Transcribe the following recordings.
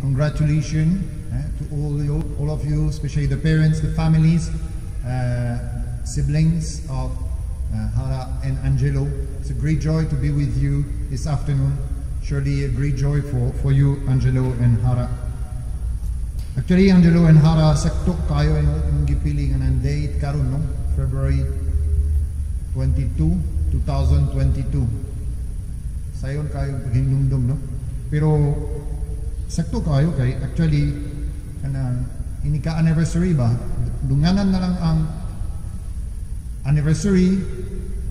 congratulations to all of you, especially the parents, the families, siblings of Harah and Angelo. It's a great joy to be with you this afternoon. Surely a great joy for you, Angelo and Harah. Actually, Angelo and Harah, sakto kayo yung gipili nga ng date karon, no? February 22, 2022. Sayon kayo paghindumdum, no? Pero sakto kayo kay actually kanang inika-anniversary ba? Dunganan na lang ang anniversary,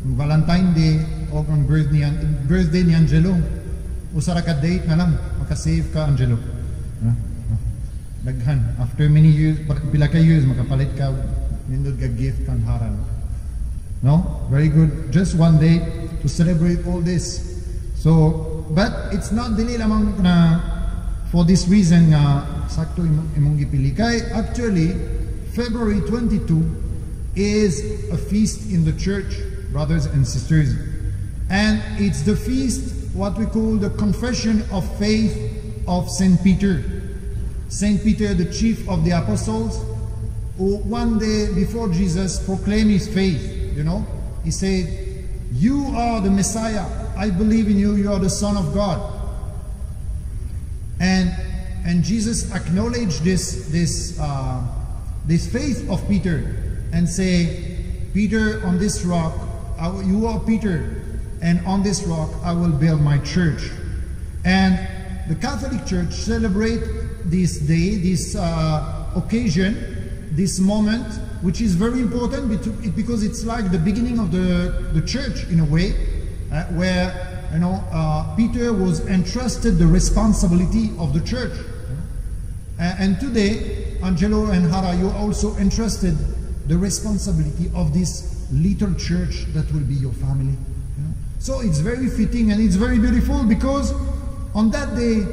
ang Valentine Day o ang birthday ni Angelo. Usara ka date na lang, makasave ka, Angelo. Daghan. After many years, pila ka years, makapalit ka, nindot ka gift kang Harah. No? Very good. Just one day to celebrate all this. So, but it's not dili lamang na for this reason nga sakto imong gipili. Kay actually, February 22 is a feast in the church, brothers and sisters. And it's the feast, what we call the confession of faith of St. Peter. St. Peter, the chief of the apostles, who one day before Jesus proclaimed his faith, you know. He said, "You are the Messiah. I believe in you. You are the Son of God." And Jesus acknowledged this faith of Peter and say, "Peter, on this rock, you are Peter, and on this rock I will build my church." And the Catholic Church celebrate this day, this occasion, this moment, which is very important because it's like the beginning of the church in a way, where Peter was entrusted the responsibility of the church. And today, Angelo and Harah, you also entrusted the responsibility of this little church that will be your family. So it's very fitting and it's very beautiful because on that day,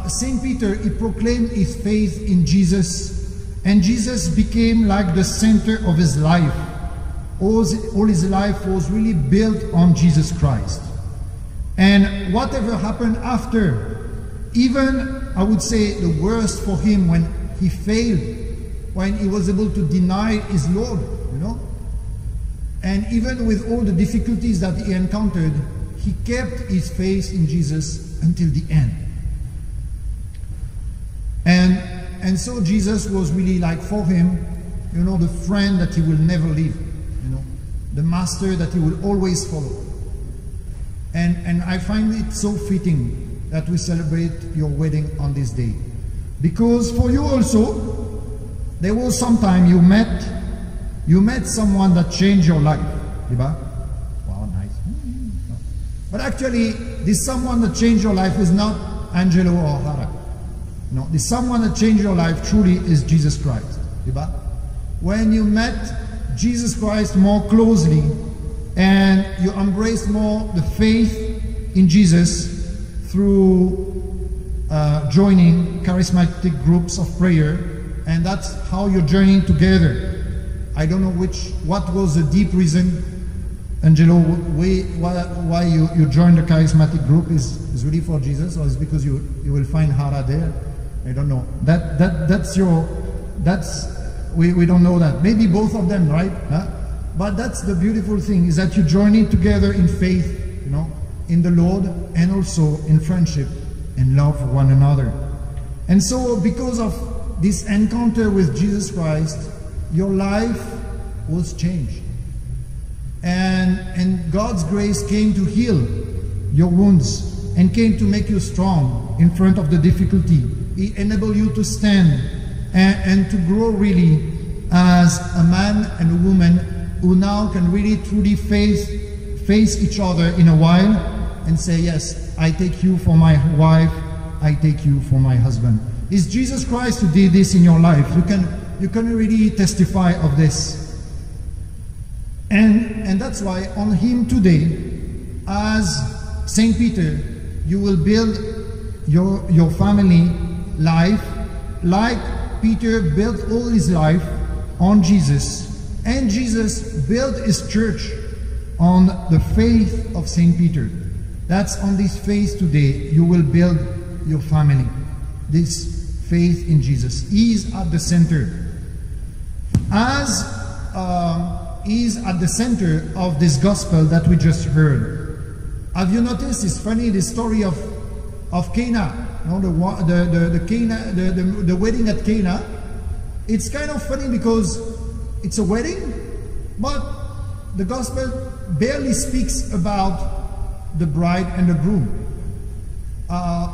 St. Peter, he proclaimed his faith in Jesus, and Jesus became like the center of his life. All his life was really built on Jesus Christ. And whatever happened after, even I would say the worst for him when he failed, when he was able to deny his Lord, and even with all the difficulties that he encountered, he kept his faith in Jesus until the end. And so Jesus was really like for him, the friend that he will never leave, the master that he will always follow. And I find it so fitting that we celebrate your wedding on this day. Because for you also, there was some time you met someone that changed your life. Diba? Wow, nice. But actually, this someone that changed your life is not Angelo or Harah. No, the someone that changed your life truly is Jesus Christ. Diba? When you met Jesus Christ more closely and you embraced more the faith in Jesus through joining charismatic groups of prayer, and that's how you're journeying together. I don't know what was the deep reason, Angelo, why you joined the charismatic group is really for Jesus, or is because you will find Harah there? I don't know. We don't know that. Maybe both of them, right? Huh? But that's the beautiful thing, is that you journey together in faith, in the Lord, and also in friendship and love for one another. And so because of this encounter with Jesus Christ, your life was changed. And God's grace came to heal your wounds and came to make you strong in front of the difficulty. He enabled you to stand and to grow really as a man and a woman who now can really truly face each other in a while and say, yes, I take you for my wife, I take you for my husband. It's Jesus Christ who did this in your life. You can really testify of this. And that's why on him today, as St. Peter, you will build your family life like Peter built all his life on Jesus, and Jesus built his church on the faith of St. Peter. That's on this faith today you will build your family. this faith in Jesus. He is at the center. As He is at the center of this gospel that we just heard. Have you noticed? It's funny, the story of Cana, you know, the wedding at Cana. It's kind of funny because it's a wedding, but the gospel barely speaks about the bride and the groom.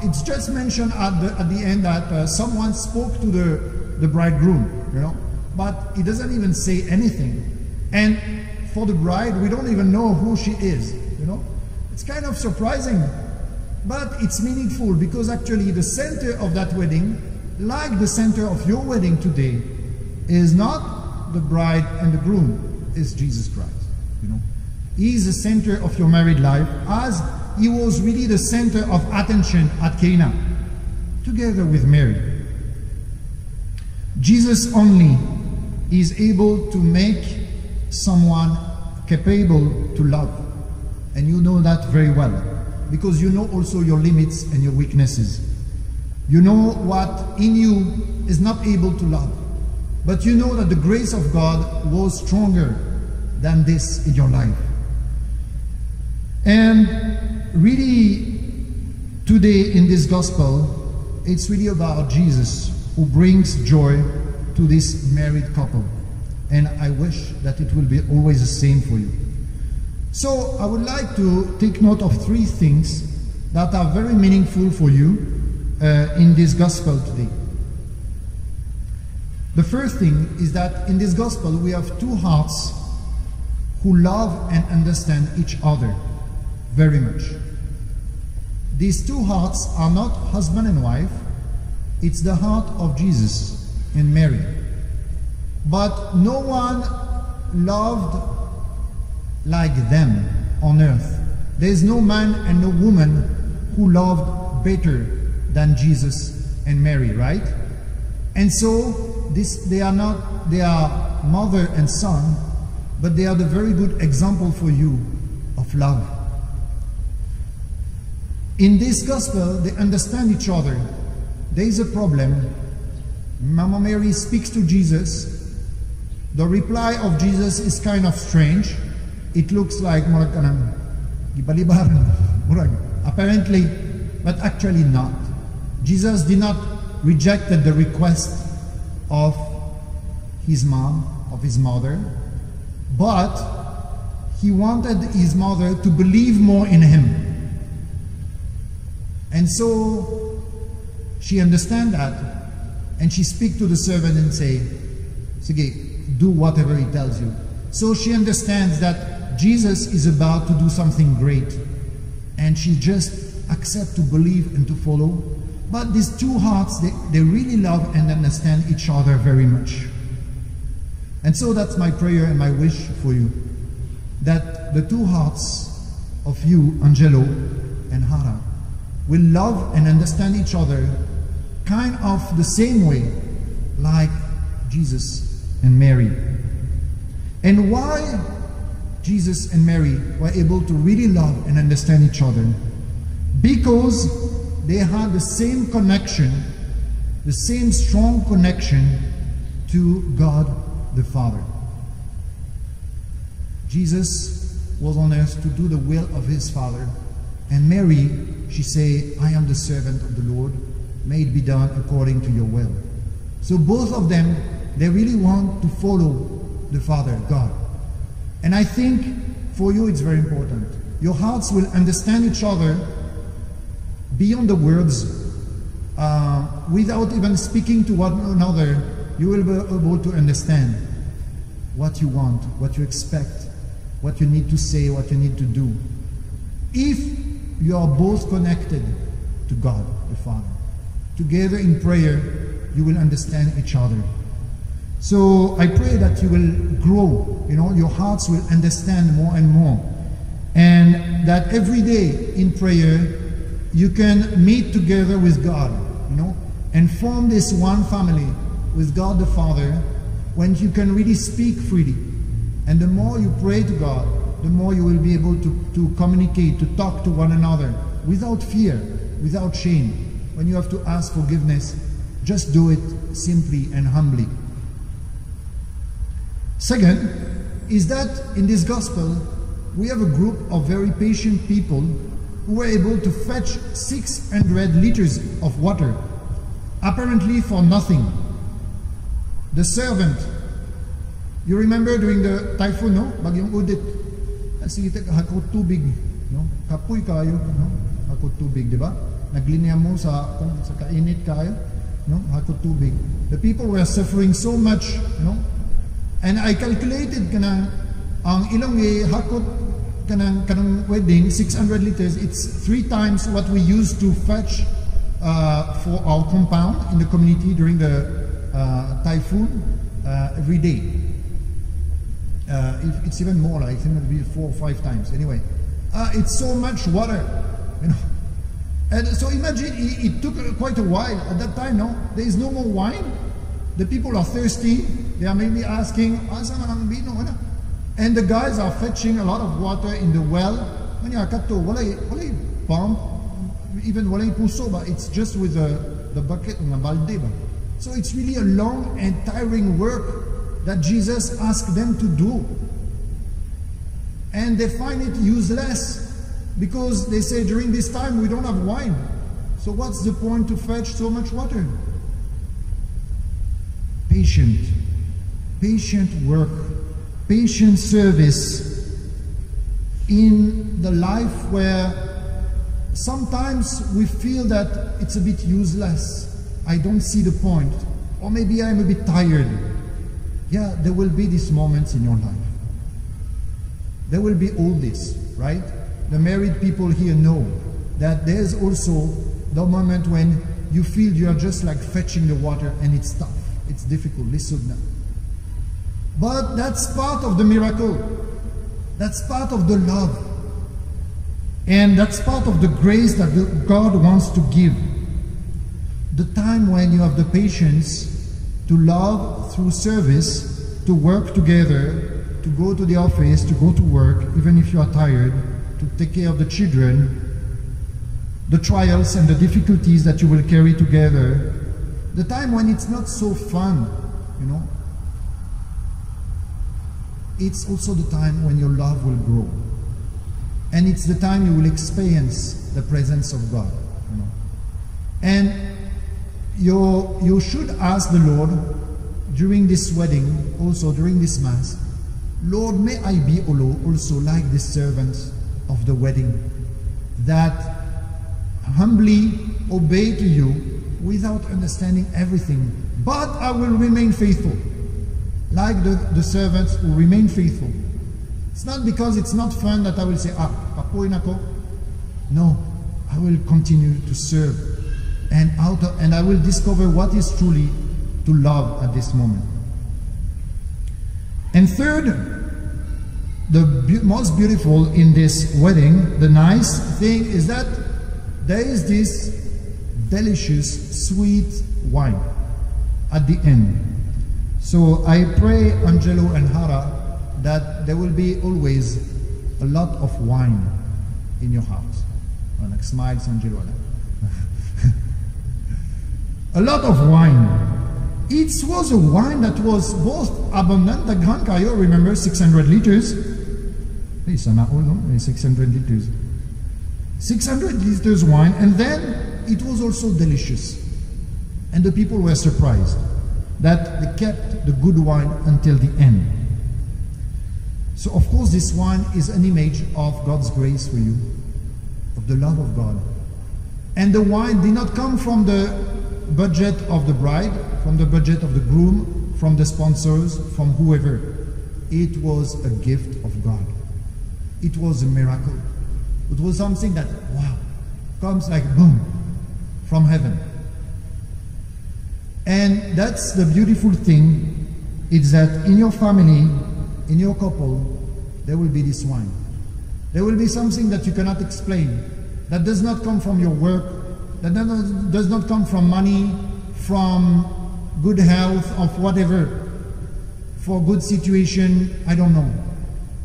It's just mentioned at the end that someone spoke to the bridegroom, you know, but it doesn't even say anything. And for the bride, we don't even know who she is, you know. It's kind of surprising, but it's meaningful because actually the center of that wedding, like the center of your wedding today, is not the bride and the groom, is Jesus Christ, you know. He is the center of your married life, as He was really the center of attention at Cana, together with Mary. Jesus only is able to make someone capable to love. And you know that very well, because you know also your limits and your weaknesses. You know what in you is not able to love. But you know that the grace of God was stronger than this in your life. And really, today in this gospel, it's really about Jesus who brings joy to this married couple. And I wish that it will be always the same for you. So I would like to take note of 3 things that are very meaningful for you in this gospel today. The first thing is that in this gospel we have 2 hearts who love and understand each other very much. These 2 hearts are not husband and wife, it's the heart of Jesus and Mary. But no one loved like them on earth. There is no man and no woman who loved better than Jesus and Mary, right? And so they are mother and son, but they are the very good example for you of love. In this gospel, they understand each other. There is a problem. Mama Mary speaks to Jesus. The reply of Jesus is kind of strange. It looks like apparently, but actually not. Jesus did not reject the request of his mom, of his mother, but he wanted his mother to believe more in him. And so she understands that, and she speaks to the servant and say, do whatever he tells you. So she understands that Jesus is about to do something great, and she just accepts to believe and to follow. But these 2 hearts, they really love and understand each other very much. And so that's my prayer and my wish for you, that the 2 hearts of you, Angelo and Harah, will love and understand each other kind of the same way like Jesus and Mary. And why Jesus and Mary were able to really love and understand each other? Because they had the same connection, the same strong connection to God the Father. Jesus was on earth to do the will of his Father, and Mary, she said, I am the servant of the Lord, may it be done according to your will. So both of them, they really want to follow the Father, God. And I think for you it's very important. Your hearts will understand each other beyond the words, without even speaking to one another. You will be able to understand what you want, what you expect, what you need to say, what you need to do. If you are both connected to God the Father, together in prayer, you will understand each other. So I pray that you will grow, your hearts will understand more and more, and that every day in prayer you can meet together with God, and form this one family with God the Father, when you can really speak freely. And the more you pray to God, the more you will be able to communicate, to talk to one another without fear, without shame. when you have to ask forgiveness, just do it simply and humbly. Second is that in this gospel, we have a group of very patient people who were able to fetch 600 liters of water, apparently for nothing. The servant, you remember during the typhoon, no? Bagyong Udit, kasi hakot tubig, no? Kapoy kayo, no? Hakot tubig, di ba? Naglinya mo sa kainit kayo, no? Hakot tubig. The people were suffering so much, no? And I calculated kanang ang ilang hakot kanang wedding 600 liters. It's 3 times what we used to fetch for our compound in the community during the typhoon every day. It's even more, like I think it'll be 4 or 5 times. Anyway, it's so much water, you know. And so imagine it took quite a while at that time. No, there is no more wine. The people are thirsty. They are maybe asking, and the guys are fetching a lot of water in the well. Walay pump, even walay puso, but it's just with the bucket and the balde. So it's really a long and tiring work that Jesus asked them to do. And they find it useless because they say during this time we don't have wine. So what's the point to fetch so much water? Patient work, patient service in the life where sometimes we feel that it's a bit useless. I don't see the point, or maybe I'm a bit tired. Yeah, there will be these moments in your life. There will be all this, right? The married people here know that there's also the moment when you feel you're just like fetching the water and it's tough, it's difficult, listen now. But that's part of the miracle. That's part of the love. And that's part of the grace that God wants to give. The time when you have the patience to love through service, to work together, to go to the office, to go to work, even if you are tired, to take care of the children, the trials and the difficulties that you will carry together, the time when it's not so fun, you know, it's also the time when your love will grow. And it's the time you will experience the presence of God, you know. And you should ask the Lord during this wedding, also during this Mass, Lord, may I be also like the servants of the wedding, that humbly obey to you without understanding everything, but I will remain faithful, like the servants who remain faithful. It's not because it's not fun that I will say, kapoy nako. No, I will continue to serve, and I will discover what is truly to love at this moment. And third, the most beautiful in this wedding, the nice thing is that there is this delicious, sweet wine at the end. So I pray, Angelo and Harah, that there will be always a lot of wine in your house. Like smiles, Angelo. A lot of wine. It was a wine that was both abundant. The Grand Cayo, remember, 600 liters. It's an apple, no? 600 liters. 600 liters wine, and then it was also delicious. And the people were surprised that they kept the good wine until the end. So of course this wine is an image of God's grace for you, of the love of God. And the wine did not come from the budget of the bride, from the budget of the groom, from the sponsors, from whoever. It was a gift of God. It was a miracle. It was something that, wow, comes like boom, from heaven. And that's the beautiful thing, is that in your family, in your couple, there will be this wine. There will be something that you cannot explain, that does not come from your work, that does not come from money, from good health, of whatever, for good situation, I don't know.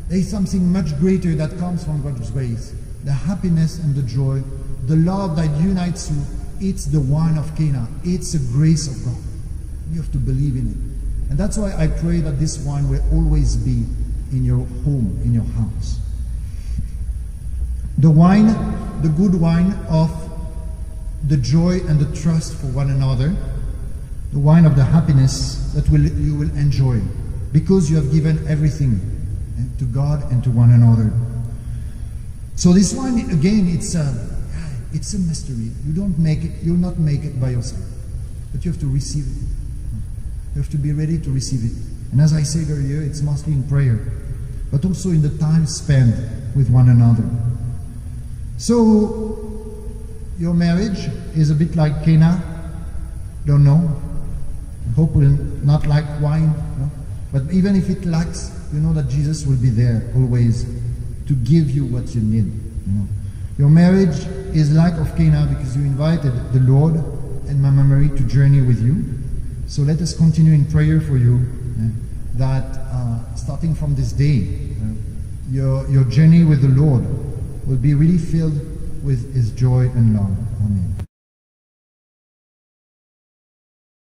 There is something much greater that comes from God's grace. The happiness and the joy, the love that unites you, it's the wine of Cana. It's the grace of God. You have to believe in it. And that's why I pray that this wine will always be in your home, in your house. The wine, the good wine of the joy and the trust for one another, the wine of the happiness that you will enjoy because you have given everything to God and to one another. So this wine, again, it's a mystery. You don't make it, you'll not make it by yourself, but you have to receive it. You have to be ready to receive it. And as I said earlier, it's mostly in prayer, but also in the time spent with one another. So your marriage is a bit like Cana. Don't know. I hope we'll not lack wine. No? But even if it lacks, you know that Jesus will be there always to give you what you need. You know? Your marriage is like of Cana because you invited the Lord and Mama Mary to journey with you. So let us continue in prayer for you that starting from this day, your journey with the Lord will be really filled with His joy and love. Amen.